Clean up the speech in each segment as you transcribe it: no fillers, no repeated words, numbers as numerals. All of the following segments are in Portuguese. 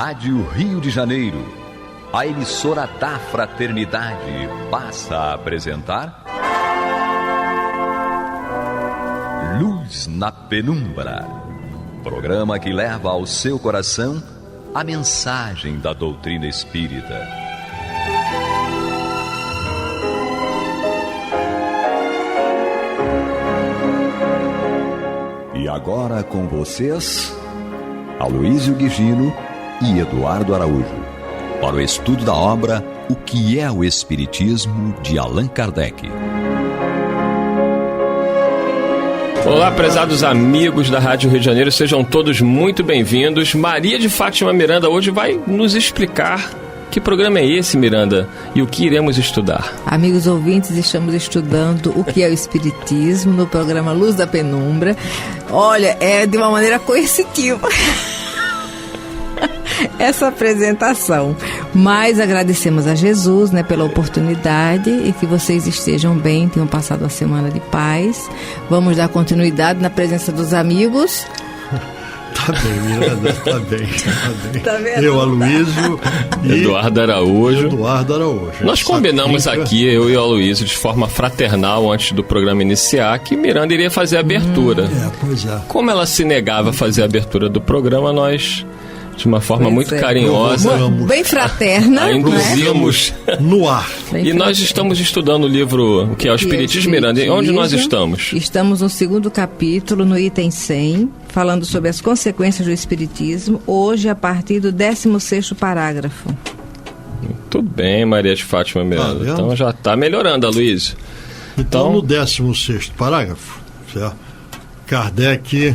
Rádio Rio de Janeiro, a emissora da Fraternidade, passa a apresentar Luz na Penumbra, programa que leva ao seu coração a mensagem da doutrina espírita. E agora com vocês, Aloísio Guigino e Eduardo Araújo, para o estudo da obra O que é o Espiritismo, de Allan Kardec. Olá, prezados amigos da Rádio Rio de Janeiro, sejam todos muito bem-vindos. Maria de Fátima Miranda hoje vai nos explicar que programa é esse, Miranda, e o que iremos estudar. Amigos ouvintes, estamos estudando o que é o Espiritismo no programa Luz da Penumbra. Olha, é de uma maneira coercitiva essa apresentação, mas agradecemos a Jesus, pela oportunidade, e que vocês estejam bem, tenham passado uma semana de paz. Vamos dar continuidade na presença dos amigos. Tá bem, Miranda, tá bem. Tá vendo? Eu, Aloísio e Eduardo Araújo. Nós combinamos aqui, eu e o Aloísio, de forma fraternal, antes do programa iniciar, que Miranda iria fazer a abertura. Pois é. Como ela se negava a fazer a abertura do programa, nós, de uma forma muito carinhosa, bem fraterna, a induzimos no ar. E nós estamos estudando o livro O que é o Espiritismo, Miranda. E onde nós estamos? Estamos no segundo capítulo, no item 100, falando sobre as consequências do Espiritismo, hoje a partir do 16º parágrafo. Muito bem, Maria de Fátima Miranda. Então já está melhorando, Aloísio. Então, no 16º parágrafo, certo? Kardec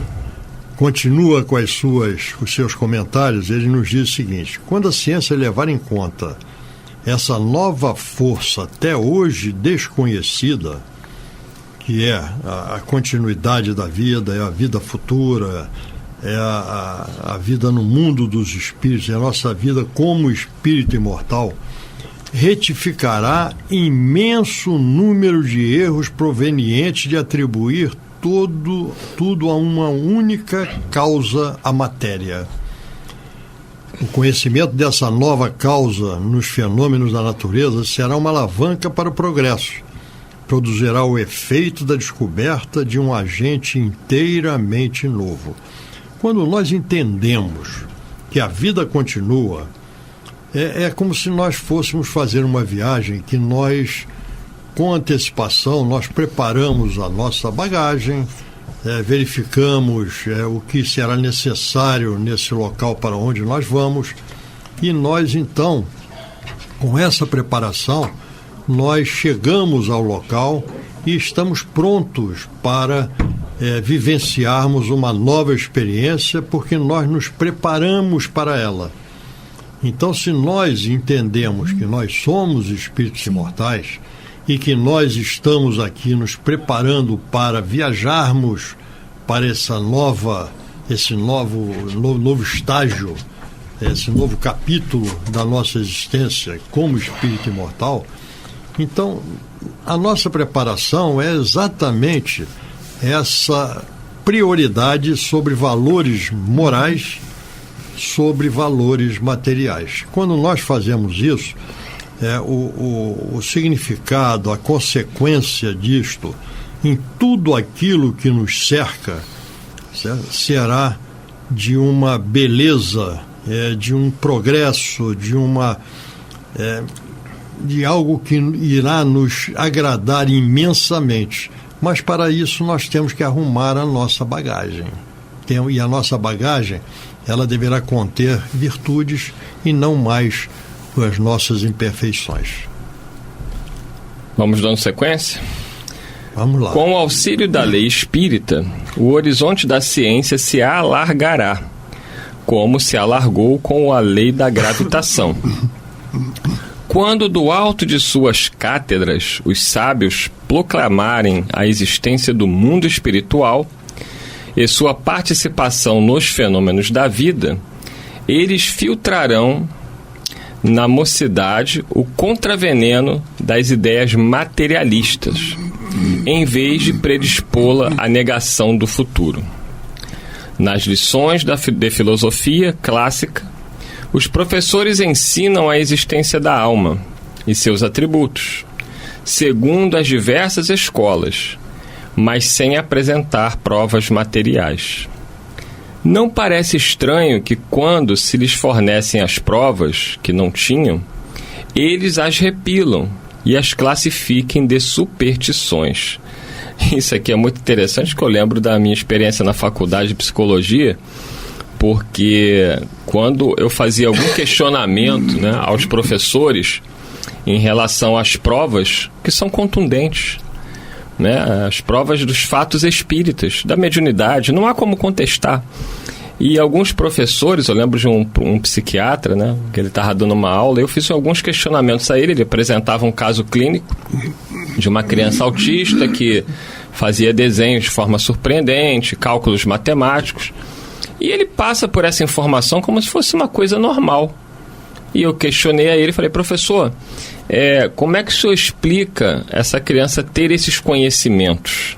continua com os seus comentários. Ele nos diz o seguinte: quando a ciência levar em conta essa nova força até hoje desconhecida, que é a continuidade da vida, é a vida futura, é a vida no mundo dos espíritos, é a nossa vida como espírito imortal, retificará imenso número de erros provenientes de atribuir tudo a uma única causa, a matéria. O conhecimento dessa nova causa nos fenômenos da natureza será uma alavanca para o progresso. Produzirá o efeito da descoberta de um agente inteiramente novo. Quando nós entendemos que a vida continua, é como se nós fôssemos fazer uma viagem que nós, com antecipação, nós preparamos a nossa bagagem, verificamos o que será necessário nesse local para onde nós vamos, e nós, então, com essa preparação, nós chegamos ao local e estamos prontos para vivenciarmos uma nova experiência, porque nós nos preparamos para ela. Então, se nós entendemos que nós somos espíritos imortais e que nós estamos aqui nos preparando para viajarmos para esse novo estágio, esse novo capítulo da nossa existência como espírito imortal, então a nossa preparação é exatamente essa prioridade sobre valores morais, sobre valores materiais. Quando nós fazemos isso, o significado, a consequência disto em tudo aquilo que nos cerca, certo? Será de uma beleza, de um progresso, de algo que irá nos agradar imensamente. Mas para isso nós temos que arrumar a nossa bagagem. E a nossa bagagem, ela deverá conter virtudes e não mais as nossas imperfeições. Vamos dando sequência? Vamos lá. Com o auxílio da lei espírita, o horizonte da ciência se alargará, como se alargou com a lei da gravitação. Quando do alto de suas cátedras os sábios proclamarem a existência do mundo espiritual e sua participação nos fenômenos da vida, eles filtrarão na mocidade o contraveneno das ideias materialistas, em vez de predispô-la à negação do futuro. Nas lições de filosofia clássica, Os professores ensinam a existência da alma e seus atributos, segundo as diversas escolas, mas sem apresentar provas materiais. Não parece estranho que, quando se lhes fornecem as provas que não tinham, eles as repilam e as classifiquem de superstições. Isso aqui é muito interessante, que eu lembro da minha experiência na faculdade de psicologia, porque quando eu fazia algum questionamento, né, aos professores em relação às provas que são contundentes, né, as provas dos fatos espíritas, da mediunidade, não há como contestar. E alguns professores, eu lembro de um psiquiatra, né, que ele estava dando uma aula, eu fiz alguns questionamentos a ele apresentava um caso clínico de uma criança autista que fazia desenhos de forma surpreendente, cálculos matemáticos, e ele passa por essa informação como se fosse uma coisa normal. E eu questionei a ele e falei: professor, como é que o senhor explica essa criança ter esses conhecimentos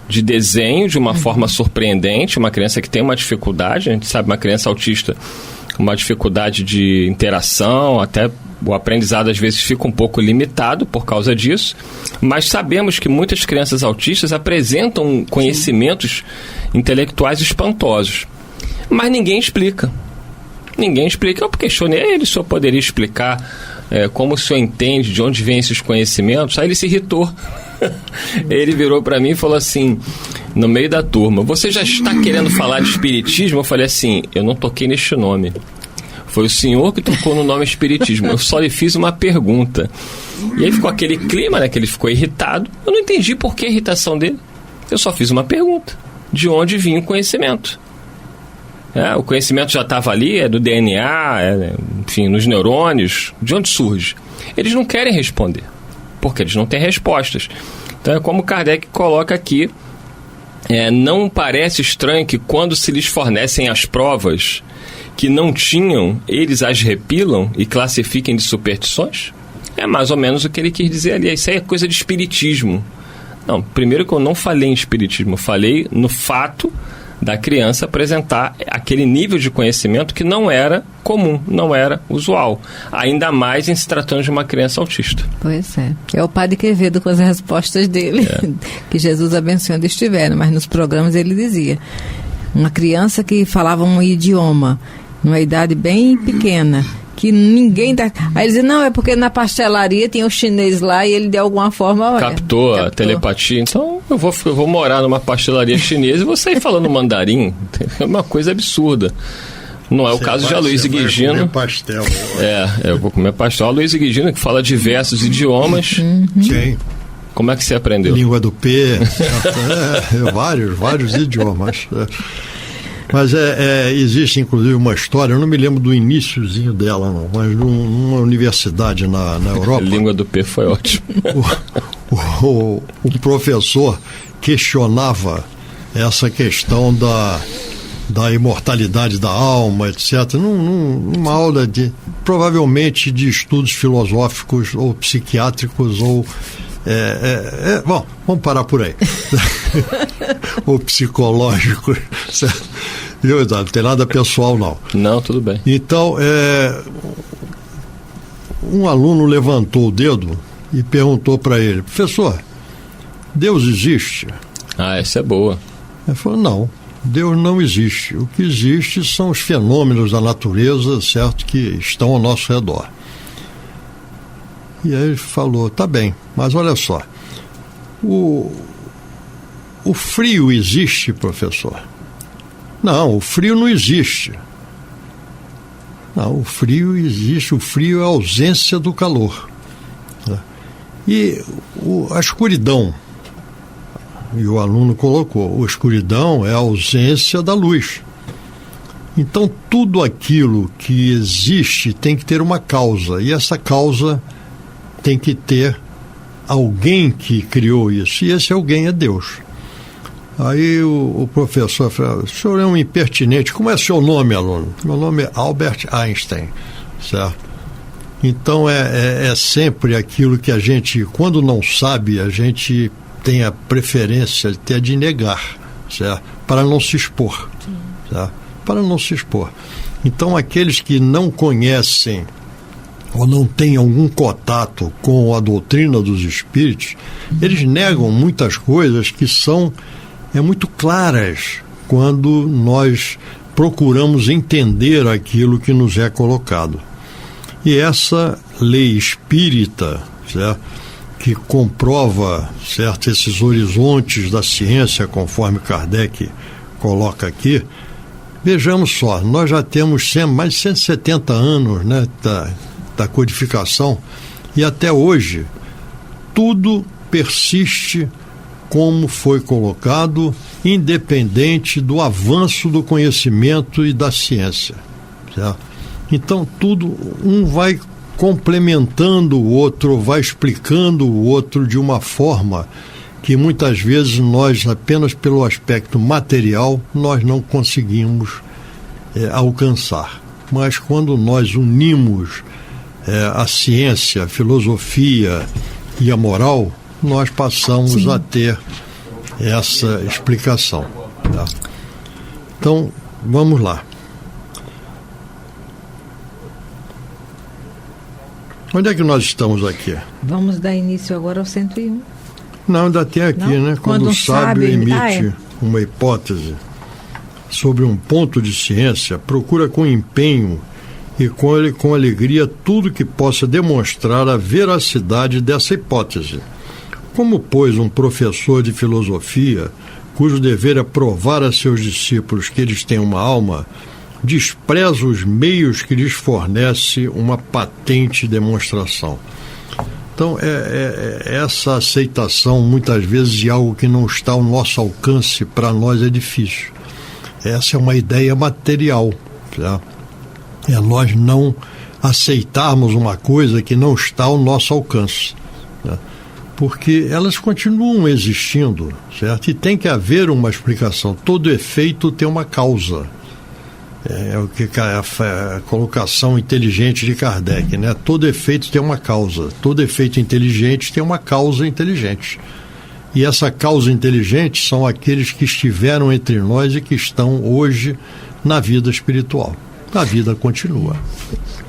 de desenho de uma forma surpreendente, uma criança que tem uma dificuldade, a gente sabe, uma criança autista com uma dificuldade de interação, até o aprendizado às vezes fica um pouco limitado por causa disso, mas sabemos que muitas crianças autistas apresentam conhecimentos intelectuais espantosos, mas ninguém explica. Ninguém explica. Eu questionei ele, o senhor poderia explicar como o senhor entende, de onde vêm esses conhecimentos? Aí ele se irritou. Ele virou para mim e falou assim, no meio da turma: você já está querendo falar de espiritismo? Eu falei assim: eu não toquei neste nome. Foi o senhor que tocou no nome espiritismo. Eu só lhe fiz uma pergunta. E aí ficou aquele clima, né, que ele ficou irritado. Eu não entendi por que a irritação dele. Eu só fiz uma pergunta: de onde vinha o conhecimento? O conhecimento já estava ali, é do DNA, enfim, nos neurônios. De onde surge? Eles não querem responder, porque eles não têm respostas. Então é como Kardec coloca aqui: não parece estranho que, quando se lhes fornecem as provas que não tinham, eles as repilam e classifiquem de superstições? É mais ou menos o que ele quis dizer ali. Isso aí é coisa de espiritismo. Não, primeiro que eu não falei em espiritismo, eu falei no fato da criança apresentar aquele nível de conhecimento que não era comum, não era usual. Ainda mais em se tratando de uma criança autista. Pois é. É o Padre Quevedo com as respostas dele, que Jesus abençoe onde estiveram, mas nos programas ele dizia: uma criança que falava um idioma, numa idade bem pequena, que ninguém dá... Aí ele dizia: não, é porque na pastelaria tinha o chinês lá e ele de alguma forma... Captou a telepatia. Então eu vou morar numa pastelaria chinesa e vou sair falando mandarim. É uma coisa absurda. Não é o caso de Aloysio Guigino. Vai comer pastel. Eu vou comer pastel. Aloysio Guigino, que fala diversos idiomas. Sim. Como é que você aprendeu? Língua do P. Vários idiomas. Mas existe inclusive uma história, eu não me lembro do iniciozinho dela, não, mas numa universidade na Europa. A língua do P foi ótimo. O professor questionava essa questão da imortalidade da alma, etc., numa aula provavelmente de estudos filosóficos ou psiquiátricos ou... bom, vamos parar por aí. Ou psicológico, certo? Não tem nada pessoal, não. Não, tudo bem. Então, um aluno levantou o dedo e perguntou para ele: professor, Deus existe? Essa é boa. Ele falou: não, Deus não existe. O que existe são os fenômenos da natureza, certo, que estão ao nosso redor. E aí ele falou: tá bem, mas olha só, o frio existe, professor? Não, o frio não existe. Não, o frio existe, o frio é a ausência do calor. E a escuridão, e o aluno colocou, a escuridão é a ausência da luz. Então tudo aquilo que existe tem que ter uma causa, e essa causa tem que ter alguém que criou isso, e esse alguém é Deus. Aí o professor falou: o senhor é um impertinente, como é seu nome, aluno? Meu nome é Albert Einstein, certo? Então é sempre aquilo que a gente, quando não sabe, a gente tem a preferência até de negar, certo? Para não se expor, certo? Para não se expor. Então, aqueles que não conhecem ou não têm algum contato com a doutrina dos espíritos, eles negam muitas coisas que são muito claras quando nós procuramos entender aquilo que nos é colocado. E essa lei espírita, certo, que comprova, certo, esses horizontes da ciência, conforme Kardec coloca aqui, vejamos só, nós já temos mais de 170 anos, né, da codificação, e até hoje tudo persiste como foi colocado, independente do avanço do conhecimento e da ciência, certo? Então tudo, um vai complementando o outro, vai explicando o outro de uma forma que muitas vezes nós, apenas pelo aspecto material, nós não conseguimos alcançar. Mas quando nós unimos a ciência, a filosofia e a moral, nós passamos a ter essa explicação. Tá? Então, vamos lá. Onde é que nós estamos aqui? Vamos dar início agora ao 101. Não, ainda tem aqui, não? Né? Quando o sábio emite uma hipótese sobre um ponto de ciência, procura com empenho e com alegria tudo que possa demonstrar a veracidade dessa hipótese. Como, pois, um professor de filosofia, cujo dever é provar a seus discípulos que eles têm uma alma, despreza os meios que lhes fornece uma patente demonstração. Então, essa aceitação, muitas vezes, de algo que não está ao nosso alcance, para nós é difícil. Essa é uma ideia material. Tá? É nós não aceitarmos uma coisa que não está ao nosso alcance. Tá? Porque elas continuam existindo, certo? E tem que haver uma explicação. Todo efeito tem uma causa. É o que a colocação inteligente de Kardec, né? Todo efeito tem uma causa. Todo efeito inteligente tem uma causa inteligente. E essa causa inteligente são aqueles que estiveram entre nós e que estão hoje na vida espiritual. A vida continua.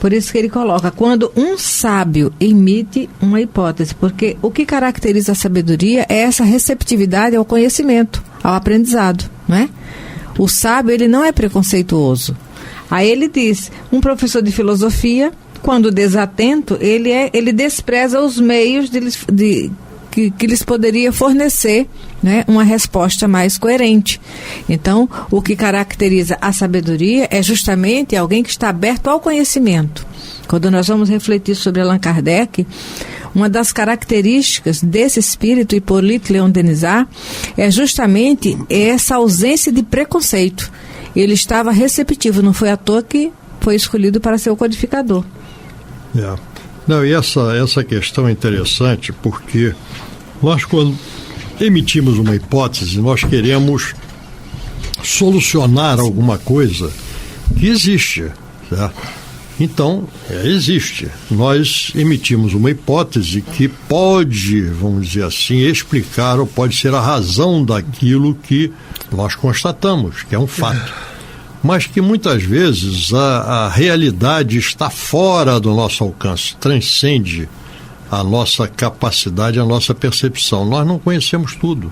Por isso que ele coloca, quando um sábio emite uma hipótese, porque o que caracteriza a sabedoria é essa receptividade ao conhecimento, ao aprendizado, não é? O sábio, ele não é preconceituoso. Aí ele diz, um professor de filosofia, quando desatento, ele despreza os meios que lhes poderia fornecer, né, uma resposta mais coerente. Então, o que caracteriza a sabedoria é justamente alguém que está aberto ao conhecimento. Quando nós vamos refletir sobre Allan Kardec, uma das características desse espírito, Hippolyte Léon Denisard, é justamente essa ausência de preconceito. Ele estava receptivo, não foi à toa que foi escolhido para ser o codificador. Não, e essa questão é interessante porque nós, quando emitimos uma hipótese, nós queremos solucionar alguma coisa que existe, certo? Então, existe. Nós emitimos uma hipótese que pode, vamos dizer assim, explicar ou pode ser a razão daquilo que nós constatamos, que é um fato. Mas que muitas vezes a realidade está fora do nosso alcance, transcende a nossa capacidade, a nossa percepção. Nós não conhecemos tudo,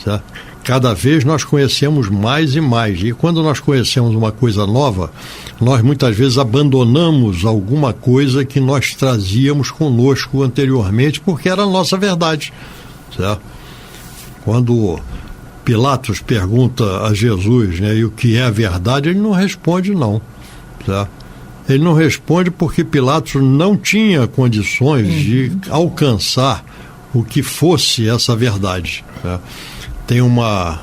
certo? Cada vez nós conhecemos mais e mais. E quando nós conhecemos uma coisa nova, nós muitas vezes abandonamos alguma coisa que nós trazíamos conosco anteriormente, porque era a nossa verdade, certo? Quando Pilatos pergunta a Jesus, né, e o que é a verdade, ele não responde não, certo? Ele não responde porque Pilatos não tinha condições de alcançar o que fosse essa verdade, certo? Tem uma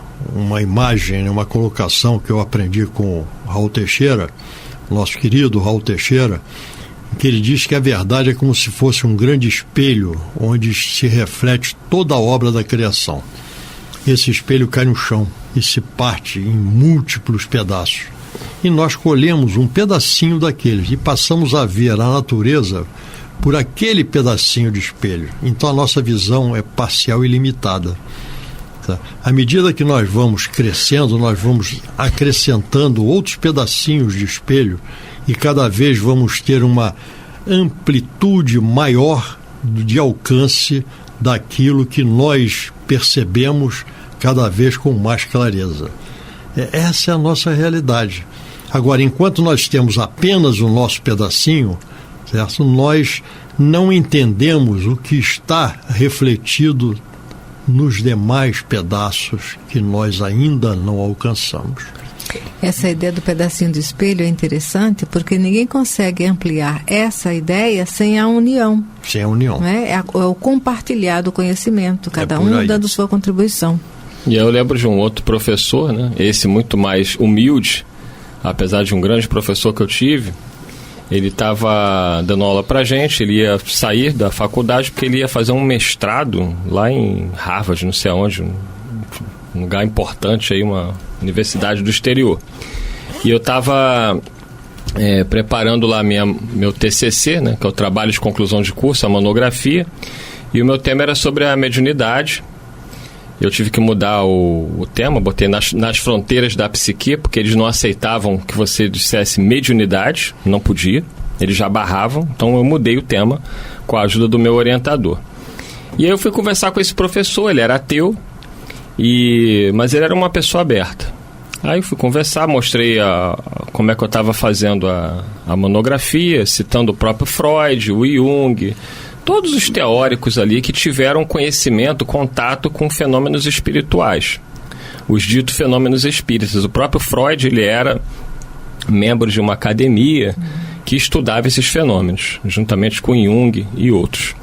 imagem, uma colocação que eu aprendi com Raul Teixeira, nosso querido Raul Teixeira, que ele diz que a verdade é como se fosse um grande espelho onde se reflete toda a obra da criação. Esse espelho cai no chão e se parte em múltiplos pedaços. E nós colhemos um pedacinho daqueles e passamos a ver a natureza por aquele pedacinho de espelho. Então a nossa visão é parcial e limitada. Tá? À medida que nós vamos crescendo, nós vamos acrescentando outros pedacinhos de espelho e cada vez vamos ter uma amplitude maior de alcance daquilo que nós percebemos cada vez com mais clareza. Essa é a nossa realidade. Agora, enquanto nós temos apenas o nosso pedacinho, certo? Nós não entendemos o que está refletido nos demais pedaços que nós ainda não alcançamos. Essa ideia do pedacinho do espelho é interessante porque ninguém consegue ampliar essa ideia sem a união. Sem a união. Né? É o compartilhar do conhecimento, cada um dando sua contribuição. E eu lembro de um outro professor, né? Esse muito mais humilde, apesar de um grande professor que eu tive. Ele estava dando aula pra gente, ele ia sair da faculdade porque ele ia fazer um mestrado lá em Harvard, não sei aonde, um lugar importante aí, uma universidade do exterior. E eu estava preparando lá meu TCC, né, que é o trabalho de conclusão de curso, a monografia, e o meu tema era sobre a mediunidade. Eu tive que mudar o tema, botei nas fronteiras da psique, porque eles não aceitavam que você dissesse mediunidade, não podia, eles já barravam, então eu mudei o tema com a ajuda do meu orientador. E aí eu fui conversar com esse professor, ele era ateu, mas ele era uma pessoa aberta. Aí eu fui conversar, mostrei como é que eu estava fazendo a monografia, citando o próprio Freud, o Jung, todos os teóricos ali que tiveram conhecimento, contato com fenômenos espirituais, os ditos fenômenos espíritas. O próprio Freud, ele era membro de uma academia que estudava esses fenômenos, juntamente com Jung e outros.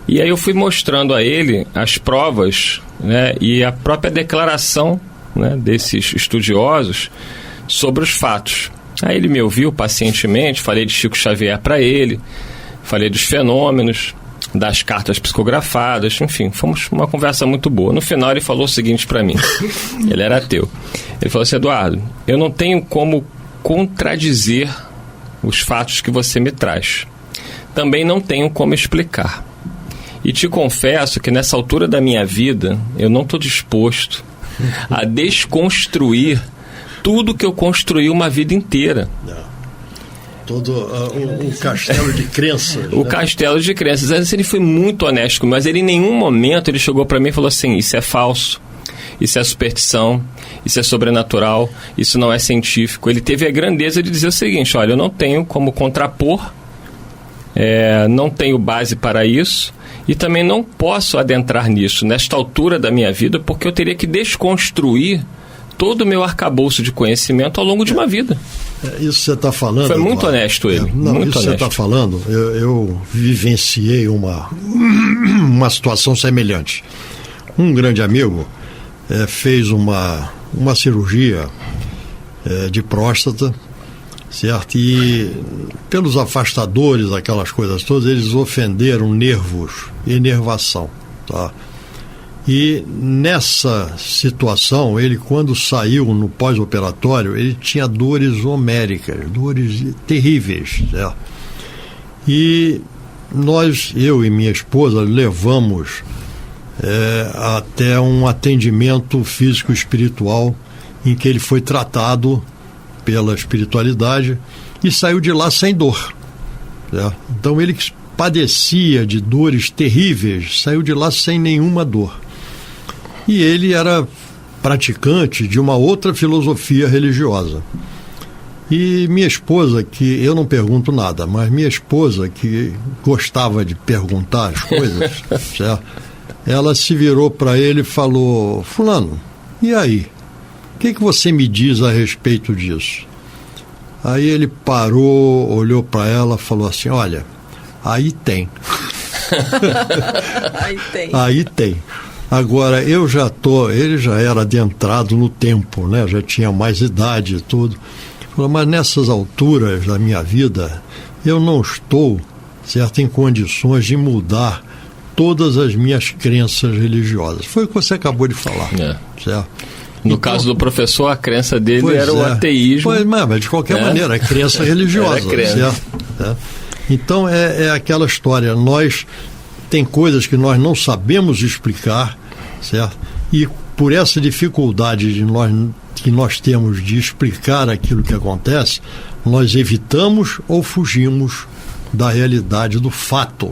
E aí eu fui mostrando a ele as provas, né, e a própria declaração, né, desses estudiosos sobre os fatos. Aí ele me ouviu pacientemente, falei de Chico Xavier para ele, falei dos fenômenos, das cartas psicografadas, enfim, fomos uma conversa muito boa. No final ele falou o seguinte para mim, ele era ateu, ele falou assim: Eduardo, eu não tenho como contradizer os fatos que você me traz, também não tenho como explicar, e te confesso que nessa altura da minha vida eu não estou disposto a desconstruir tudo que eu construí uma vida inteira. Todo o castelo de crenças. O castelo de crenças. Ele foi muito honesto, mas ele em nenhum momento ele chegou para mim e falou assim: isso é falso, isso é superstição, isso é sobrenatural, isso não é científico. Ele teve a grandeza de dizer o seguinte: olha, eu não tenho como contrapor, não tenho base para isso, e também não posso adentrar nisso nesta altura da minha vida, porque eu teria que desconstruir todo o meu arcabouço de conhecimento ao longo de uma vida. Isso você está falando... Foi muito honesto ele. Muito isso honesto. Você está falando, eu vivenciei uma situação semelhante. Um grande amigo fez uma cirurgia de próstata, certo? E pelos afastadores, aquelas coisas todas, eles ofenderam nervos, inervação, tá? E nessa situação, ele, quando saiu no pós-operatório, ele tinha dores homéricas, dores terríveis, certo? E eu e minha esposa, levamos até um atendimento físico-espiritual em que ele foi tratado pela espiritualidade e saiu de lá sem dor, certo? Então ele padecia de dores terríveis, saiu de lá sem nenhuma dor. E ele era praticante de uma outra filosofia religiosa. E minha esposa, que eu não pergunto nada, mas minha esposa, que gostava de perguntar as coisas, certo? Ela se virou para ele e falou: fulano, e aí? O que você me diz a respeito disso? Aí ele parou, olhou para ela, falou assim: olha, aí tem. Aí tem. Aí tem. Agora, ele já era adentrado no tempo, né? Já tinha mais idade e tudo. Falou: mas nessas alturas da minha vida, eu não estou, certo, em condições de mudar todas as minhas crenças religiosas. Foi o que você acabou de falar, certo? No caso do professor, a crença dele era o ateísmo. Mas de qualquer maneira, é crença religiosa, certo? Então, é aquela história. Tem coisas que nós não sabemos explicar, certo? E por essa dificuldade que nós temos de explicar aquilo que acontece, nós evitamos ou fugimos da realidade do fato.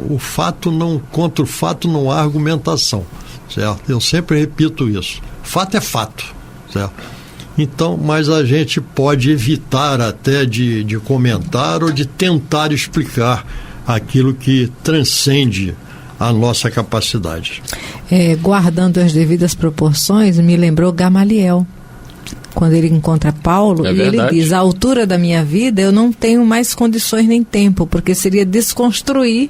Contra o fato não há argumentação, certo? Eu sempre repito isso. Fato é fato, certo? Então, mas a gente pode evitar até de comentar ou de tentar explicar aquilo que transcende a nossa capacidade. Guardando as devidas proporções, me lembrou Gamaliel. Quando ele encontra Paulo, e ele diz: à altura da minha vida eu não tenho mais condições nem tempo, porque seria desconstruir,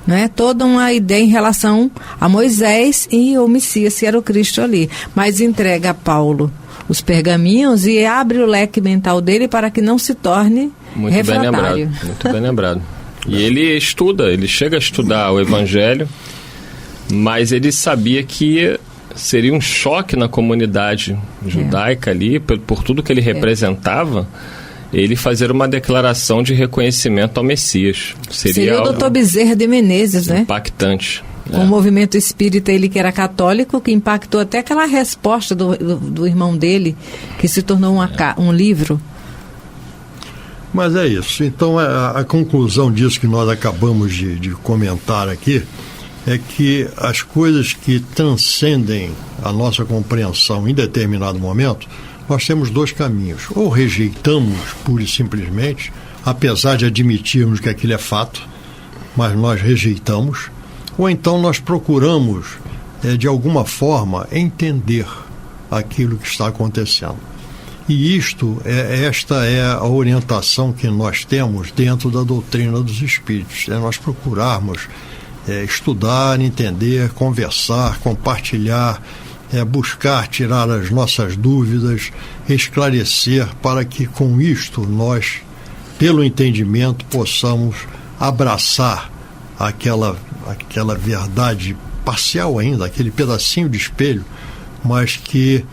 né, toda uma ideia em relação a Moisés e o Messias, se era o Cristo ali. Mas entrega a Paulo os pergaminhos e abre o leque mental dele para que não se torne refratário. Muito bem lembrado. E ele chega a estudar o Evangelho, mas ele sabia que seria um choque na comunidade judaica ali, por tudo que ele representava, ele fazer uma declaração de reconhecimento ao Messias. Seria o Dr. Bezerra de Menezes, né? Impactante. O movimento espírita, ele que era católico, que impactou até aquela resposta do irmão dele, que se tornou um livro. Mas é isso. Então, a conclusão disso que nós acabamos de comentar aqui é que as coisas que transcendem a nossa compreensão em determinado momento, nós temos dois caminhos. Ou rejeitamos pura e simplesmente, apesar de admitirmos que aquilo é fato, mas nós rejeitamos, ou então nós procuramos, de alguma forma, entender aquilo que está acontecendo. E esta é a orientação que nós temos dentro da doutrina dos espíritos. É nós procurarmos estudar, entender, conversar, compartilhar, buscar tirar as nossas dúvidas, esclarecer, para que com isto nós, pelo entendimento, possamos abraçar aquela verdade parcial ainda, aquele pedacinho de espelho, mas que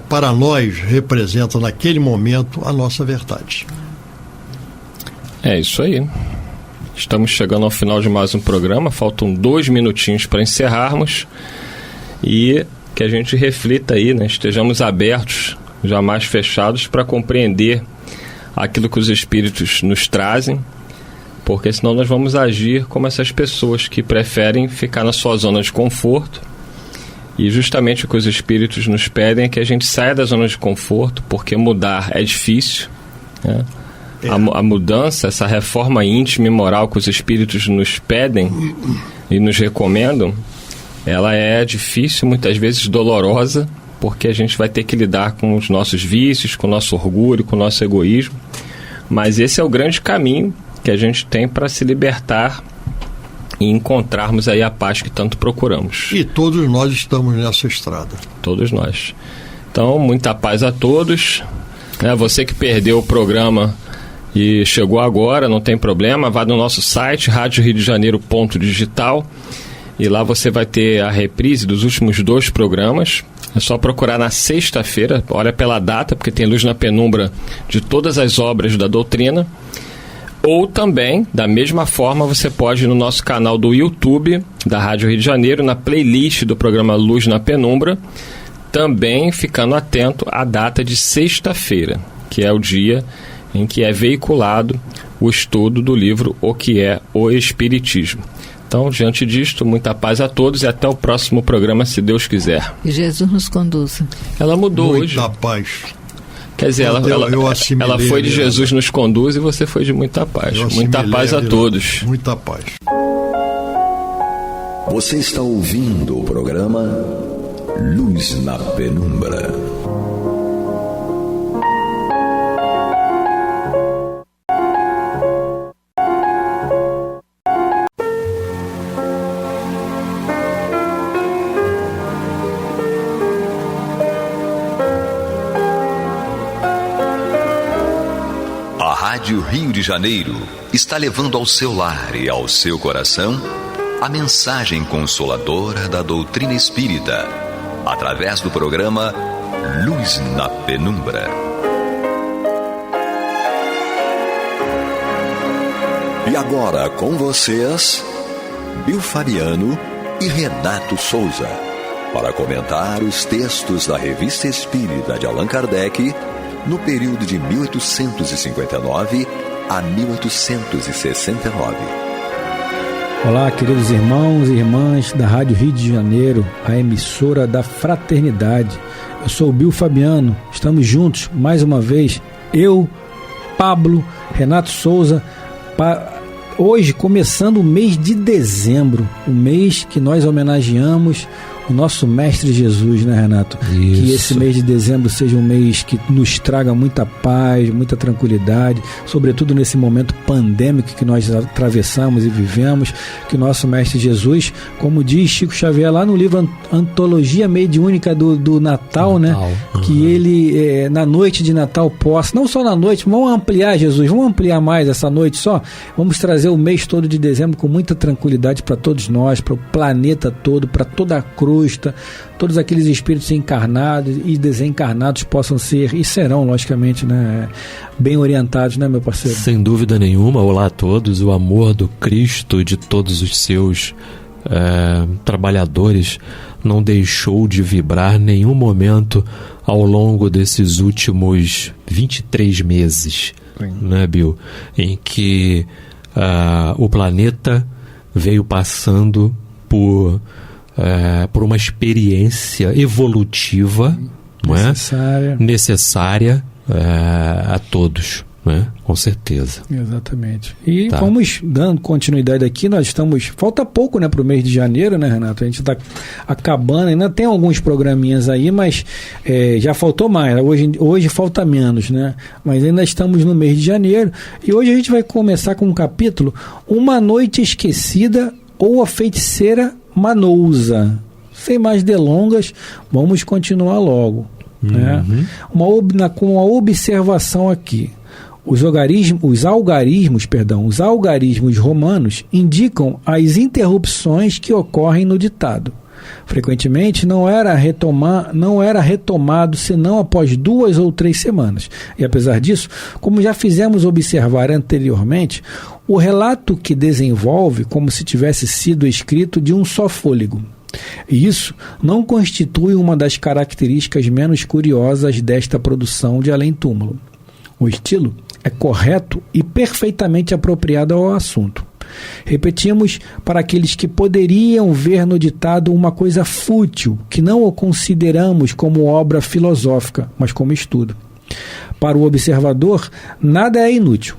para nós representa naquele momento a nossa verdade. É isso aí. Estamos chegando ao final de mais um programa, faltam 2 minutinhos para encerrarmos, e que a gente reflita aí, né? Estejamos abertos, jamais fechados, para compreender aquilo que os espíritos nos trazem, porque senão nós vamos agir como essas pessoas que preferem ficar na sua zona de conforto. E justamente o que os espíritos nos pedem é que a gente saia da zona de conforto, porque mudar é difícil, né? A mudança, essa reforma íntima e moral que os espíritos nos pedem e nos recomendam, ela é difícil, muitas vezes dolorosa, porque a gente vai ter que lidar com os nossos vícios, com o nosso orgulho, com o nosso egoísmo. Mas esse é o grande caminho que a gente tem para se libertar e encontrarmos aí a paz que tanto procuramos. E todos nós estamos nessa estrada. Todos nós. Então, muita paz a todos. Você que perdeu o programa e chegou agora, não tem problema, vá no nosso site, radioriodejaneiro.digital, e lá você vai ter a reprise dos últimos 2 programas. É só procurar na sexta-feira, olha pela data, porque tem Luz na Penumbra de todas as obras da doutrina. Ou também, da mesma forma, você pode ir no nosso canal do YouTube, da Rádio Rio de Janeiro, na playlist do programa Luz na Penumbra, também ficando atento à data de sexta-feira, que é o dia em que é veiculado o estudo do livro O que é o Espiritismo. Então, diante disto, muita paz a todos e até o próximo programa, se Deus quiser. E Jesus nos conduza. Ela mudou hoje. Muita paz. Quer dizer, ela foi de Jesus nos conduz e você foi de muita paz. Muita paz a todos. Muita paz. Você está ouvindo o programa Luz na Penumbra. Rádio Rio de Janeiro está levando ao seu lar e ao seu coração a mensagem consoladora da doutrina espírita, através do programa Luz na Penumbra. E agora com vocês, Bill Fabiano e Renato Souza. para comentar os textos da Revista Espírita de Allan Kardec no período de 1859 a 1869. Olá, queridos irmãos e irmãs da Rádio Rio de Janeiro, a emissora da fraternidade. Eu sou o Bill Fabiano, estamos juntos mais uma vez, eu, Pablo, Renato Souza, hoje começando o mês de dezembro, o mês que nós homenageamos o nosso Mestre Jesus, né, Renato? Isso. Que esse mês de dezembro seja um mês que nos traga muita paz, muita tranquilidade, sobretudo nesse momento pandêmico que nós atravessamos e vivemos, que o nosso Mestre Jesus, como diz Chico Xavier lá no livro Antologia Mediúnica do Natal, né? Que ele, na noite de Natal possa, não só na noite, vamos ampliar, Jesus, vamos ampliar mais essa noite só, vamos trazer o mês todo de dezembro com muita tranquilidade para todos nós, para o planeta todo, para toda a cruz, todos aqueles espíritos encarnados e desencarnados possam ser e serão, logicamente, né, bem orientados, né, meu parceiro? Sem dúvida nenhuma. Olá a todos. O amor do Cristo, de todos os seus trabalhadores, não deixou de vibrar nenhum momento ao longo desses últimos 23 meses, né, Bill? Em que o planeta veio passando por uma experiência evolutiva, necessária a todos, né? Com certeza. Exatamente. E vamos dando continuidade aqui, falta pouco, né, para o mês de janeiro, né, Renato? A gente está acabando, ainda tem alguns programinhas aí, mas já faltou mais, hoje falta menos, né? Mas ainda estamos no mês de janeiro, e hoje a gente vai começar com um capítulo, Uma Noite Esquecida ou a Feiticeira Manousa. Sem mais delongas, vamos continuar logo, né? Com uma observação aqui. Os algarismos romanos indicam as interrupções que ocorrem no ditado. Frequentemente não era retomado senão após 2 ou 3 semanas. E apesar disso, como já fizemos observar anteriormente, o relato que desenvolve como se tivesse sido escrito de um só fôlego. E isso não constitui uma das características menos curiosas desta produção de Além-Túmulo. O estilo é correto e perfeitamente apropriado ao assunto. Repetimos para aqueles que poderiam ver no ditado uma coisa fútil, que não o consideramos como obra filosófica, mas como estudo. Para o observador, nada é inútil.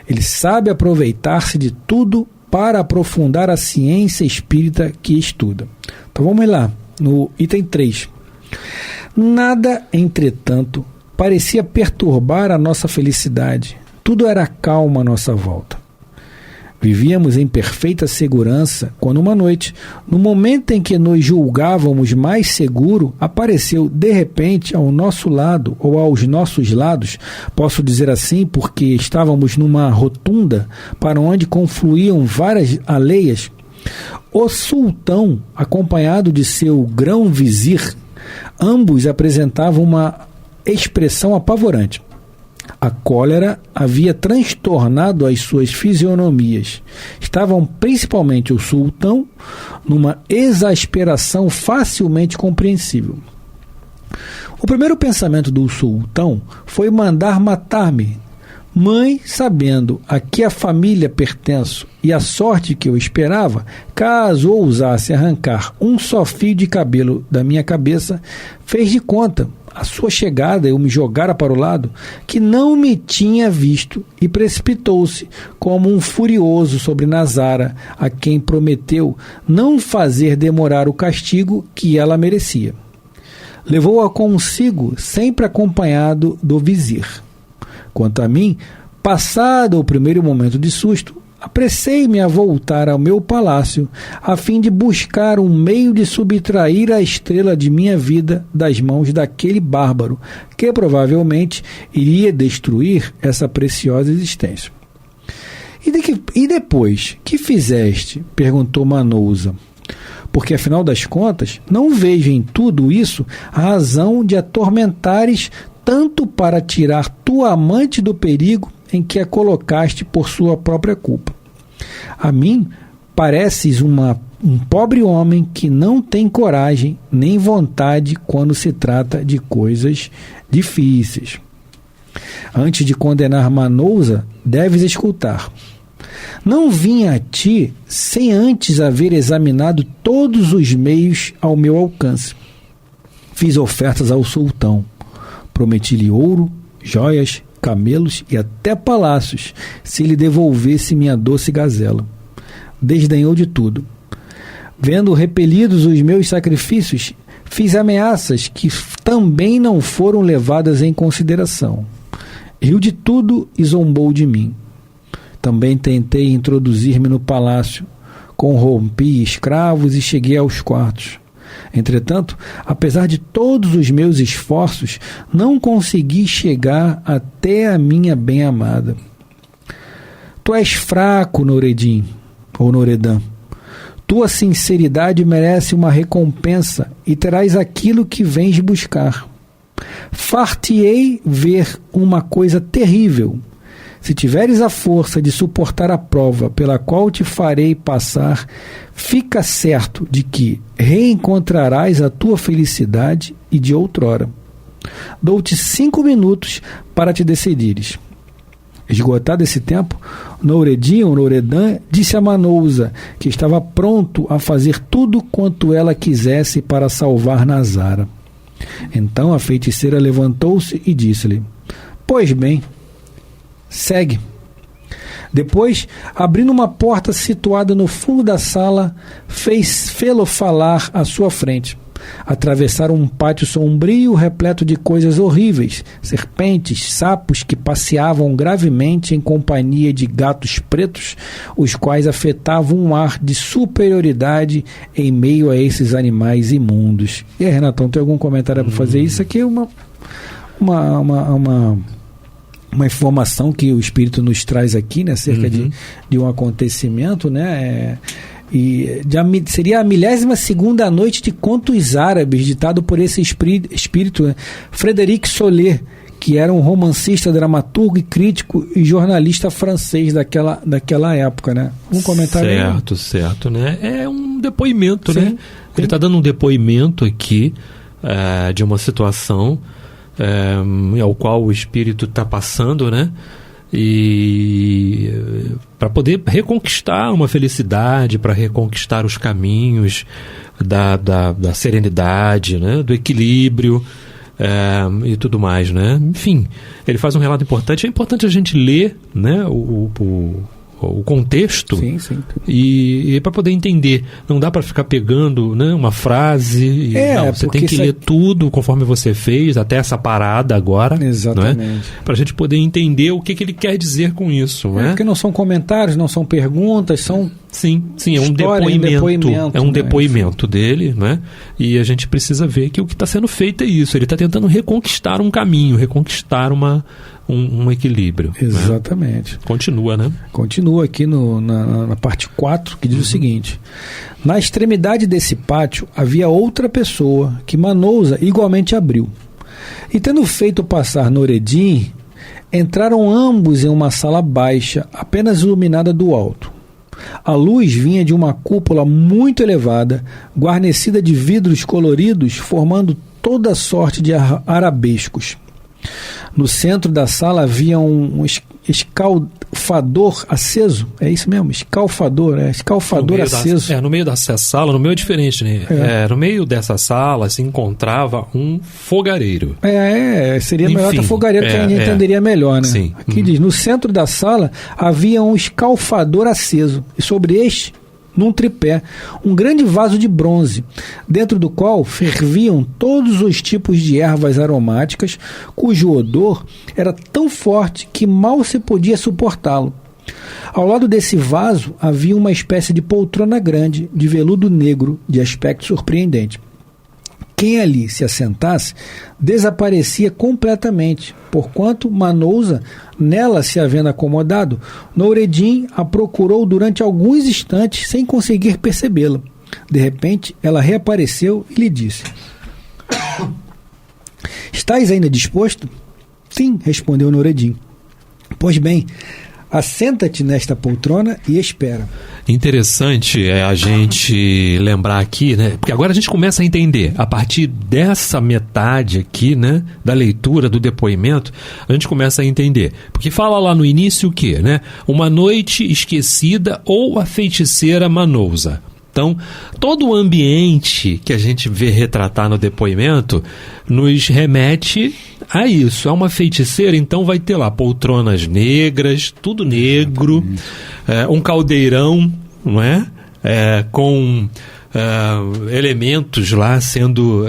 Ele sabe aproveitar-se de tudo para aprofundar a ciência espírita que estuda. Então vamos lá, no item 3. Nada, entretanto, parecia perturbar a nossa felicidade. Tudo era calmo à nossa volta. Vivíamos em perfeita segurança quando uma noite, no momento em que nos julgávamos mais seguro, apareceu de repente ao nosso lado ou aos nossos lados, posso dizer assim porque estávamos numa rotunda para onde confluíam várias aleias, o sultão, acompanhado de seu grão-vizir. Ambos apresentavam uma expressão apavorante. A cólera havia transtornado as suas fisionomias. Estavam principalmente o sultão numa exasperação facilmente compreensível. O primeiro pensamento do sultão foi mandar matar-me. Mãe, sabendo a que a família pertenço e a sorte que eu esperava, caso ousasse arrancar um só fio de cabelo da minha cabeça, fez de conta, à sua chegada eu me jogara para o lado, que não me tinha visto e precipitou-se como um furioso sobre Nazara, a quem prometeu não fazer demorar o castigo que ela merecia. Levou-a consigo, sempre acompanhado do vizir. Quanto a mim, passado o primeiro momento de susto, apressei-me a voltar ao meu palácio, a fim de buscar um meio de subtrair a estrela de minha vida das mãos daquele bárbaro, que provavelmente iria destruir essa preciosa existência. E depois, que fizeste? Perguntou Manousa. Porque, afinal das contas, não vejo em tudo isso a razão de atormentares tanto para tirar tua amante do perigo em que a colocaste por sua própria culpa. A mim pareces uma um pobre homem que não tem coragem nem vontade quando se trata de coisas difíceis. Antes de condenar Manousa, deves escutar. Não vim a ti sem antes haver examinado todos os meios ao meu alcance. Fiz ofertas ao sultão. Prometi-lhe ouro, joias, camelos e até palácios, se lhe devolvesse minha doce gazela. Desdenhou de tudo. Vendo repelidos os meus sacrifícios, fiz ameaças que também não foram levadas em consideração. Riu de tudo e zombou de mim. Também tentei introduzir-me no palácio. Corrompi escravos e cheguei aos quartos. Entretanto, apesar de todos os meus esforços, não consegui chegar até a minha bem-amada. Tu és fraco, Noureddin, ou Noureddin. Tua sinceridade merece uma recompensa e terás aquilo que vens buscar. Far-te-ei ver uma coisa terrível. Se tiveres a força de suportar a prova pela qual te farei passar, fica certo de que reencontrarás a tua felicidade e de outrora. Dou-te 5 minutos para te decidires. Esgotado esse tempo, Noureddin ou Noureddin disse a Manousa que estava pronto a fazer tudo quanto ela quisesse para salvar Nazara. Então a feiticeira levantou-se e disse-lhe: Pois bem, segue. Depois, abrindo uma porta situada no fundo da sala, fê-lo falar à sua frente. Atravessaram um pátio sombrio repleto de coisas horríveis, serpentes, sapos que passeavam gravemente em companhia de gatos pretos, os quais afetavam um ar de superioridade em meio a esses animais imundos. E aí, Renatão, tem algum comentário para fazer? Isso aqui é uma informação que o Espírito nos traz aqui, né, acerca de um acontecimento, né, seria a milésima-segunda noite de Contos Árabes, ditado por esse espírito, né, Frédéric Soler, que era um romancista, dramaturgo e crítico e jornalista francês daquela época, né? Um comentário certo, né? É um depoimento, sim, né? sim. Ele está dando um depoimento aqui de uma situação ao qual o espírito está passando, né? E para poder reconquistar uma felicidade, para reconquistar os caminhos da serenidade, né? Do equilíbrio e tudo mais, né? Enfim, ele faz um relato importante. É importante a gente ler, né? O contexto, sim. E para poder entender, não dá para ficar pegando, né, uma frase, você tem que ler tudo conforme você fez até essa parada agora, exatamente, para a gente poder entender o que ele quer dizer com isso, né? Porque não são comentários, não são perguntas, são sim, é um depoimento, é um depoimento dele, né? E a gente precisa ver que o que está sendo feito é isso. Ele está tentando reconquistar um caminho, reconquistar um equilíbrio. Exatamente. Né? Continua, né? Continua aqui na parte 4, que diz o seguinte: na extremidade desse pátio havia outra pessoa que Manousa igualmente abriu. E tendo feito passar Noureddin, entraram ambos em uma sala baixa, apenas iluminada do alto. A luz vinha de uma cúpula muito elevada, guarnecida de vidros coloridos, formando toda sorte de arabescos. No centro da sala havia um escalfador aceso. É isso mesmo? Escalfador aceso. No meio dessa sala, no meio é diferente, né? No meio dessa sala se encontrava um fogareiro. Seria melhor que fogareiro, que a gente entenderia melhor, né? Sim. Aqui diz: no centro da sala havia um escalfador aceso, e sobre este, num tripé, um grande vaso de bronze, dentro do qual ferviam todos os tipos de ervas aromáticas, cujo odor era tão forte que mal se podia suportá-lo. Ao lado desse vaso havia uma espécie de poltrona grande, de veludo negro, de aspecto surpreendente. Quem ali se assentasse desaparecia completamente, porquanto Manousa, nela se havendo acomodado, Noureddin a procurou durante alguns instantes sem conseguir percebê-la. De repente, ela reapareceu e lhe disse: Estás ainda disposto? Sim, respondeu Noureddin. Pois bem, Assenta-te nesta poltrona e espera. Interessante a gente lembrar aqui, né? Porque agora a gente começa a entender, a partir dessa metade aqui, né? Da leitura, do depoimento, a gente começa a entender. Porque fala lá no início o quê, né? Uma noite esquecida ou a feiticeira Manousa. Então, todo o ambiente que a gente vê retratar no depoimento nos remete a isso. É uma feiticeira, então vai ter lá poltronas negras, tudo negro, um caldeirão, não é? Com elementos lá sendo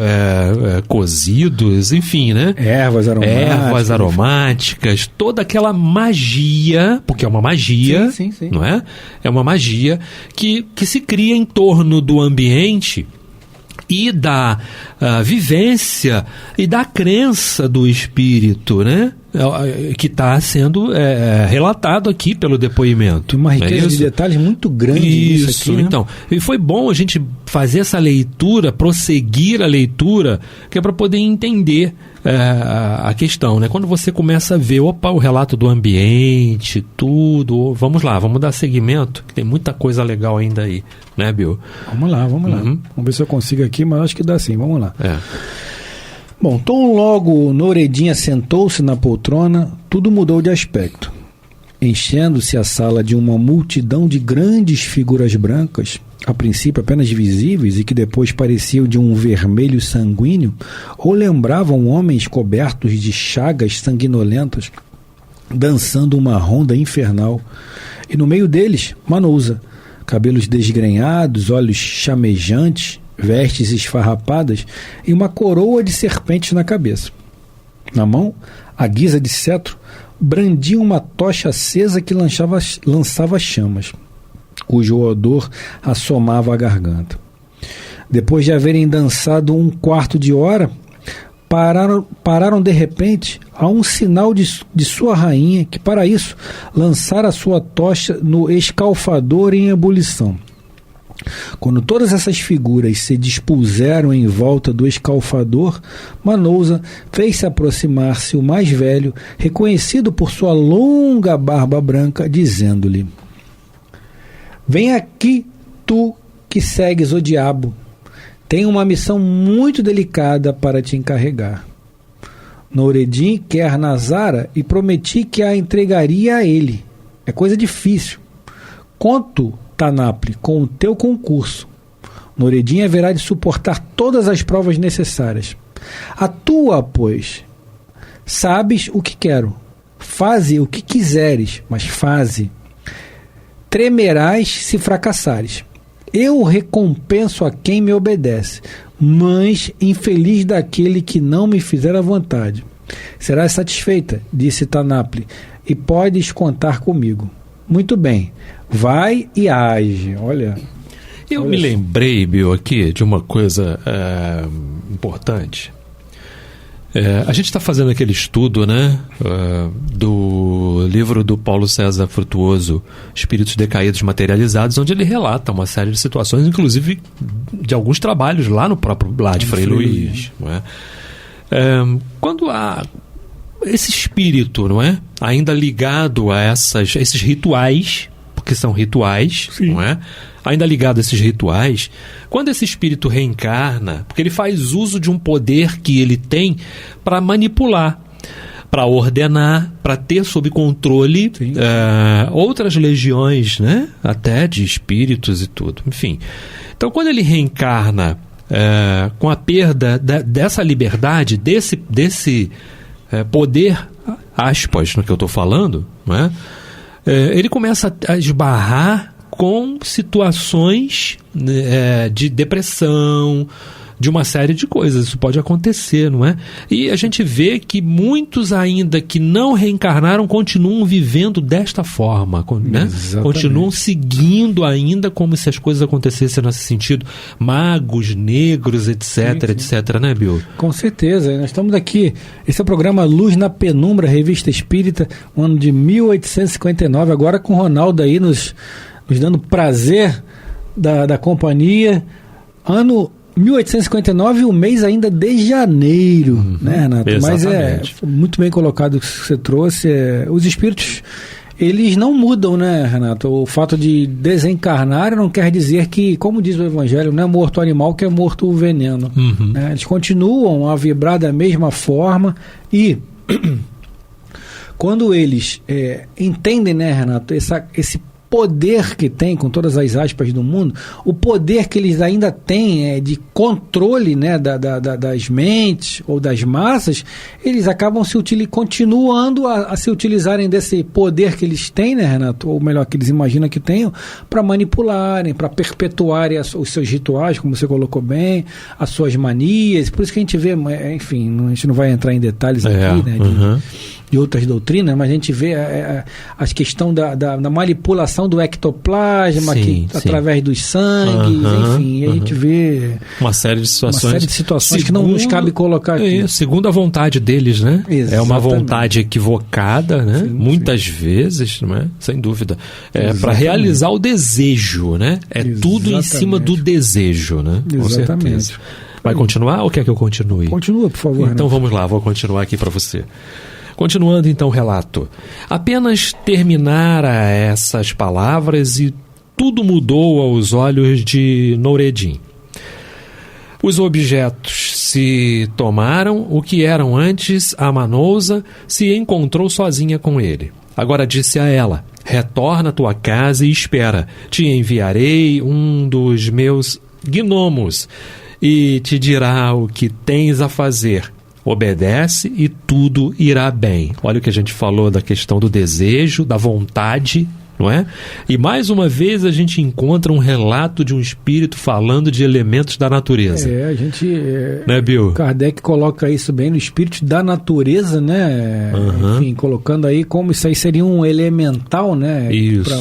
cozidos, enfim, né? Ervas aromáticas, toda aquela magia, porque é uma magia, sim. não é? É uma magia que se cria em torno do ambiente e da vivência e da crença do espírito, né? Que está sendo relatado aqui pelo depoimento. Uma riqueza de detalhes muito grande nisso aqui, né? Então, e foi bom a gente fazer essa leitura, prosseguir a leitura, que é para poder entender a questão, né? Quando você começa a ver, o relato do ambiente, tudo, vamos lá, vamos dar seguimento, que tem muita coisa legal ainda aí, né, Bill? Vamos lá. Vamos ver se eu consigo aqui, mas acho que dá sim, vamos lá. Bom, tão logo Noureddin sentou-se na poltrona, tudo mudou de aspecto. Enchendo-se a sala de uma multidão de grandes figuras brancas, a princípio apenas visíveis e que depois pareciam de um vermelho sanguíneo, ou lembravam homens cobertos de chagas sanguinolentas, dançando uma ronda infernal. E no meio deles, Manousa, cabelos desgrenhados, olhos chamejantes, vestes esfarrapadas e uma coroa de serpentes na cabeça. Na mão, à guisa de cetro, brandia uma tocha acesa que lançava chamas, cujo odor assomava a garganta. Depois de haverem dançado um quarto de hora, pararam de repente a um sinal de sua rainha, que para isso lançara sua tocha no escalfador em ebulição. Quando todas essas figuras se dispuseram em volta do escalfador, Manousa fez-se aproximar-se o mais velho, reconhecido por sua longa barba branca, dizendo-lhe: Vem aqui, tu que segues o diabo. Tenho uma missão muito delicada para te encarregar. Noureddin quer Nazara e prometi que a entregaria a ele. É coisa difícil. Conto, Tanapli, com o teu concurso. Noureddin haverá de suportar todas as provas necessárias. Atua, pois. Sabes o que quero. Faze o que quiseres, mas faze. Tremerás se fracassares. Eu recompenso a quem me obedece, mas infeliz daquele que não me fizer a vontade. Serás satisfeita, disse Tanapli, e podes contar comigo. Muito bem, vai e age. Olha. Eu me lembrei, Bill, aqui de uma coisa importante. A gente está fazendo aquele estudo, né, do livro do Paulo César Frutuoso, Espíritos Decaídos Materializados, onde ele relata uma série de situações, inclusive de alguns trabalhos lá no próprio Lá de Frei Luís. Não é? Quando há esse espírito, não é, ainda ligado a esses rituais, porque são rituais, sim, não é? Ainda ligado a esses rituais, quando esse espírito reencarna, porque ele faz uso de um poder que ele tem para manipular, para ordenar, para ter sob controle outras legiões, né? Até de espíritos e tudo, enfim. Então, quando ele reencarna com a perda dessa liberdade, desse poder, aspas, no que eu estou falando, não é? Ele começa a esbarrar com situações de depressão, de uma série de coisas. Isso pode acontecer, não é? E a gente vê que muitos ainda que não reencarnaram continuam vivendo desta forma, né? Continuam seguindo ainda como se as coisas acontecessem nesse sentido. Magos, negros, etc, sim, etc, né, Bill? Com certeza. Nós estamos aqui. Esse é o programa Luz na Penumbra, Revista Espírita, no ano de 1859, agora com o Ronaldo aí nos dando prazer da companhia. Ano 1859, o mês ainda de janeiro, né, Renato? Exatamente. Mas muito bem colocado o que você trouxe. Os espíritos, eles não mudam, né, Renato? O fato de desencarnar não quer dizer que, como diz o Evangelho, não é morto o animal que é morto o veneno. Né? Eles continuam a vibrar da mesma forma e quando eles entendem, né, Renato, esse poder que tem, com todas as aspas do mundo, o poder que eles ainda têm de controle, né, das mentes ou das massas, eles acabam continuando a se utilizarem desse poder que eles têm, né, Renato, ou melhor, que eles imaginam que tenham, para manipularem, para perpetuarem os seus rituais, como você colocou bem, as suas manias. Por isso que a gente vê, enfim, a gente não vai entrar em detalhes aqui, né, de outras doutrinas, mas a gente vê a questão da manipulação do ectoplasma, através dos sangues, enfim, a gente vê uma série de situações que não nos cabe colocar aqui. Segundo a vontade deles, né? Exatamente. É uma vontade equivocada, né? Muitas vezes, não é? Sem dúvida. Para realizar o desejo, né? Tudo em cima do desejo, né? Com certeza. Vai continuar ou quer que eu continue? Continua, por favor. Então vamos lá, vou continuar aqui para você. Continuando então o relato. Apenas terminara essas palavras e tudo mudou aos olhos de Noureddin. Os objetos se tomaram, o que eram antes a Manousa se encontrou sozinha com ele. Agora disse a ela: retorna à tua casa e espera. Te enviarei um dos meus gnomos e te dirá o que tens a fazer. Obedece e tudo irá bem. Olha o que a gente falou da questão do desejo, da vontade, não é? E mais uma vez a gente encontra um relato de um espírito falando de elementos da natureza. A gente... né, Bill? Kardec coloca isso bem no espírito da natureza, né? Enfim, colocando aí como isso aí seria um elemental, né?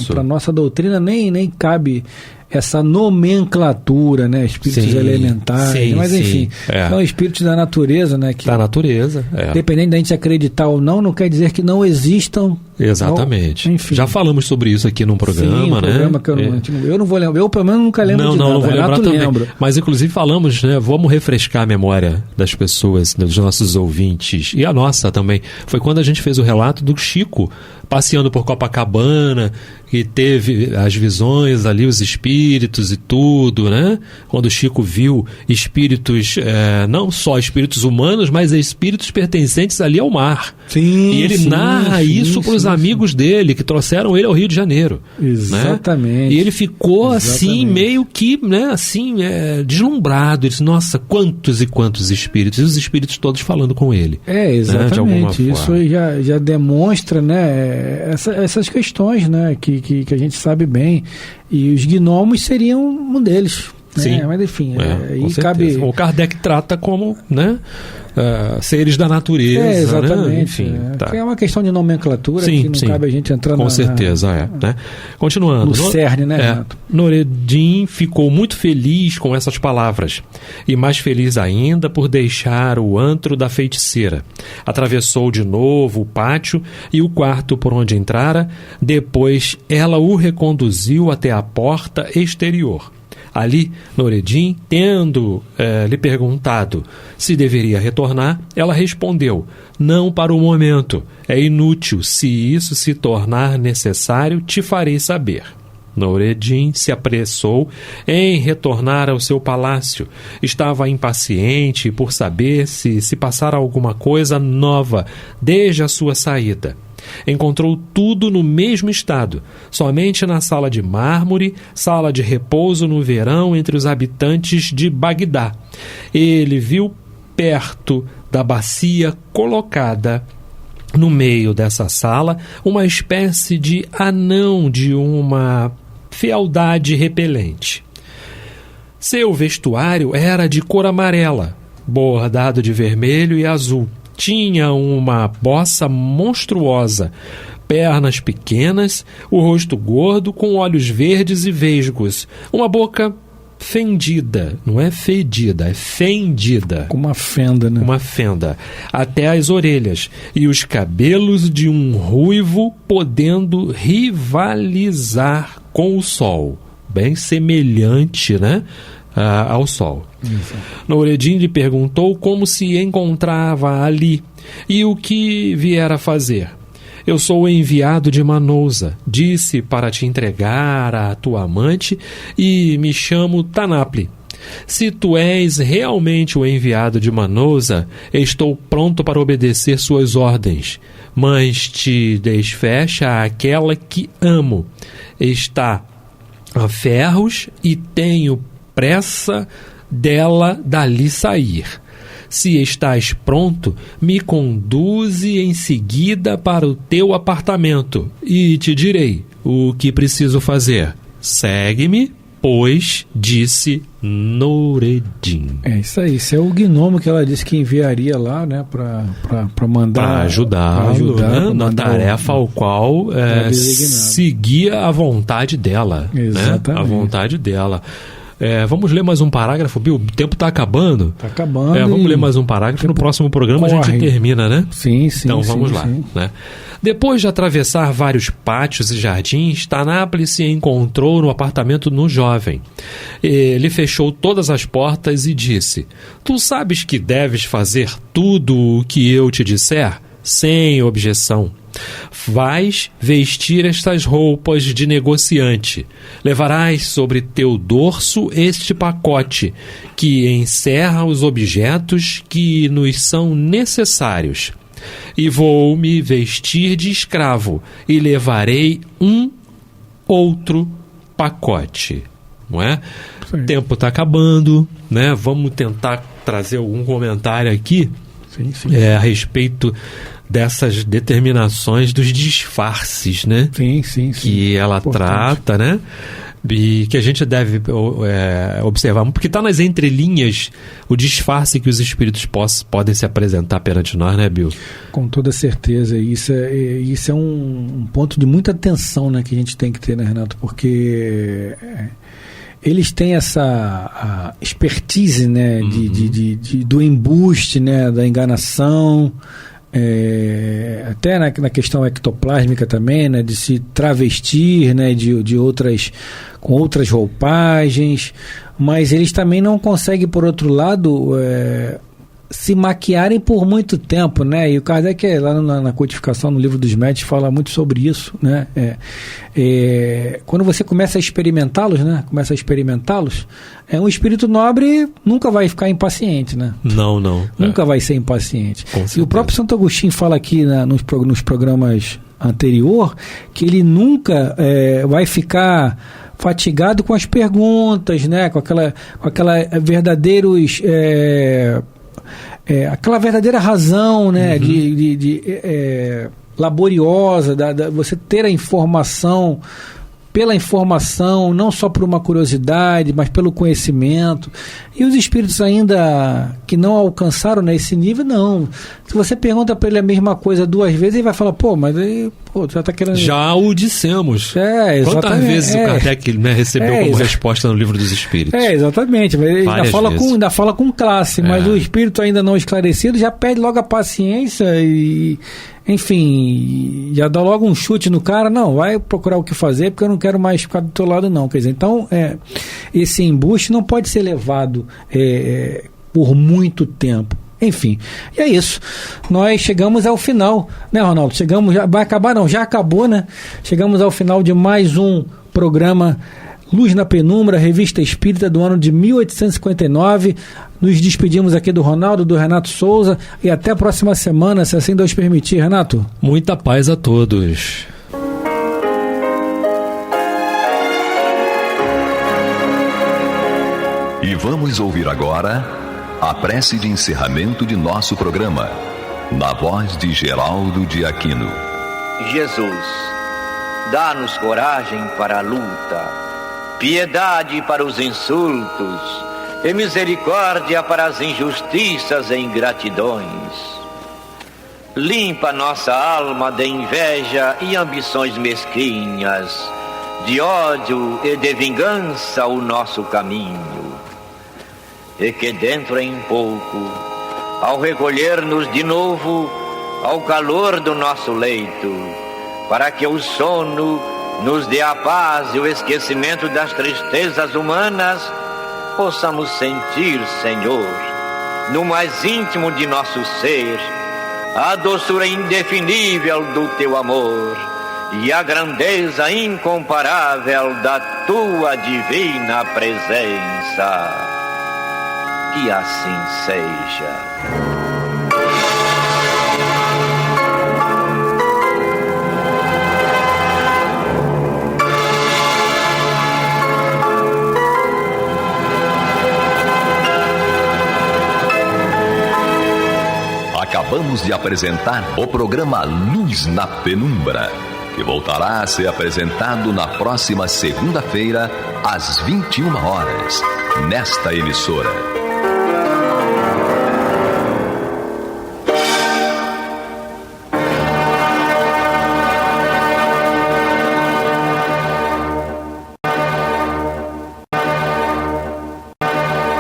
Para nossa doutrina nem cabe essa nomenclatura, né? Espíritos elementares, mas enfim, são espíritos da natureza, né? Que, da natureza, dependendo da gente acreditar ou não quer dizer que não existam. Exatamente. Enfim. Já falamos sobre isso aqui num programa, né? Programa que eu não vou lembrar, eu pelo menos nunca lembro de nada. Não vou lembrar também. Mas inclusive falamos, né? Vamos refrescar a memória das pessoas, dos nossos ouvintes, e a nossa também. Foi quando a gente fez o relato do Chico passeando por Copacabana, que teve as visões ali, os espíritos e tudo, né? Quando o Chico viu espíritos, não só espíritos humanos, mas espíritos pertencentes ali ao mar. E ele narra isso para os amigos dele, que trouxeram ele ao Rio de Janeiro. Exatamente. Né? E ele ficou assim, meio que, né, assim, deslumbrado. Ele disse, nossa, quantos e quantos espíritos. E os espíritos todos falando com ele. Exatamente. Né, de alguma forma. Isso já demonstra, né, essas questões, né, que a gente sabe bem. E os gnomos seriam um deles. Sim. Mas enfim, aí cabe... O Kardec trata como, né, seres da natureza. Exatamente. Né? Enfim, é uma questão de nomenclatura que não cabe a gente entrar com certeza, né? Continuando. No cerne, né, Renato? Noureddin ficou muito feliz com essas palavras e mais feliz ainda por deixar o antro da feiticeira. Atravessou de novo o pátio e o quarto por onde entrara, depois ela o reconduziu até a porta exterior. Ali, Noureddin, tendo lhe perguntado se deveria retornar, ela respondeu, não para o momento, é inútil, se isso se tornar necessário, te farei saber. Noureddin se apressou em retornar ao seu palácio. Estava impaciente por saber se passara alguma coisa nova desde a sua saída. Encontrou tudo no mesmo estado, somente na sala de mármore, sala de repouso no verão entre os habitantes de Bagdá. Ele viu perto da bacia colocada no meio dessa sala uma espécie de anão de uma fealdade repelente. Seu vestuário era de cor amarela, bordado de vermelho e azul. Tinha uma bossa monstruosa, pernas pequenas, o rosto gordo com olhos verdes e vesgos, uma boca fendida, não é fedida, é fendida. Com uma fenda, né? Uma fenda, até as orelhas, e os cabelos de um ruivo podendo rivalizar com o sol, bem semelhante, né, ao sol. Noureddin lhe perguntou como se encontrava ali e o que viera fazer. Eu sou o enviado de Manousa. Disse para te entregar à tua amante e me chamo Tanapli. Se tu és realmente o enviado de Manousa, estou pronto para obedecer suas ordens, mas te desfecha aquela que amo. Está a ferros e tenho pressa dela dali sair. Se estás pronto, me conduze em seguida para o teu apartamento e te direi o que preciso fazer. Segue-me, pois, disse Noureddin. É isso aí, isso é o gnomo que ela disse que enviaria lá, né, para mandar... Para ajudar, né, na tarefa ao qual seguia a vontade dela. Exatamente. Né? A vontade dela. Vamos ler mais um parágrafo, Bill? O tempo está acabando. Está acabando. Vamos ler mais um parágrafo. No próximo programa a gente termina, né? Sim. Então vamos lá. Né? Depois de atravessar vários pátios e jardins, Tanapli se encontrou no apartamento do jovem. Ele fechou todas as portas e disse: Tu sabes que deves fazer tudo o que eu te disser? Sem objeção. Vais vestir estas roupas de negociante. Levarás sobre teu dorso este pacote, que encerra os objetos que nos são necessários. E vou me vestir de escravo, e levarei um outro pacote. Não é? Sim. O tempo está acabando, né? Vamos tentar trazer algum comentário aqui a respeito dessas determinações dos disfarces, né? Sim. Que ela trata, né? E que a gente deve observar, porque está nas entrelinhas o disfarce que os espíritos podem se apresentar perante nós, né, Bill? Com toda certeza. Isso é um ponto de muita atenção, né, que a gente tem que ter, né, Renato? Porque eles têm essa expertise, né, do embuste, né, da enganação, até na questão ectoplásmica também, né, de se travestir, né, com outras roupagens, mas eles também não conseguem, por outro lado, se maquiarem por muito tempo, né? E o Kardec, lá na codificação, no livro dos médios, fala muito sobre isso, né? Quando você começa a experimentá-los, um espírito nobre nunca vai ficar impaciente, né? Não. Nunca vai ser impaciente. E o próprio Santo Agostinho fala aqui nos programas anterior que ele nunca vai ficar fatigado com as perguntas, né? Com aquela verdadeiros... aquela verdadeira razão, né, laboriosa, você ter a informação, pela informação, não só por uma curiosidade, mas pelo conhecimento. E os espíritos ainda que não alcançaram nesse nível, não. Se você pergunta para ele a mesma coisa 2 vezes, ele vai falar, já está querendo... Já o dissemos. Exatamente. Quantas vezes o Kardec recebeu como resposta no Livro dos Espíritos? Exatamente. Mas ele ainda fala com classe, mas o espírito ainda não esclarecido já perde logo a paciência e... Enfim, já dá logo um chute no cara, não, vai procurar o que fazer, porque eu não quero mais ficar do teu lado, não. Quer dizer, então, esse embuste não pode ser levado por muito tempo. Enfim, e é isso. Nós chegamos ao final, né, Ronaldo? Vai acabar, não, já acabou, né? Chegamos ao final de mais um programa Luz na Penumbra, Revista Espírita do ano de 1859. Nos despedimos aqui do Ronaldo, do Renato Souza, e até a próxima semana, se assim Deus permitir. Renato? Muita paz a todos. E vamos ouvir agora a prece de encerramento de nosso programa, na voz de Geraldo de Aquino. Jesus, dá-nos coragem para a luta, piedade para os insultos e misericórdia para as injustiças e ingratidões. Limpa nossa alma de inveja e ambições mesquinhas, de ódio e de vingança o nosso caminho. E que dentro em pouco, ao recolher-nos de novo ao calor do nosso leito, para que o sono nos dê a paz e o esquecimento das tristezas humanas, possamos sentir, Senhor, no mais íntimo de nosso ser, a doçura indefinível do teu amor e a grandeza incomparável da tua divina presença. Que assim seja. Acabamos de apresentar o programa Luz na Penumbra, que voltará a ser apresentado na próxima segunda-feira, às 21 horas, nesta emissora.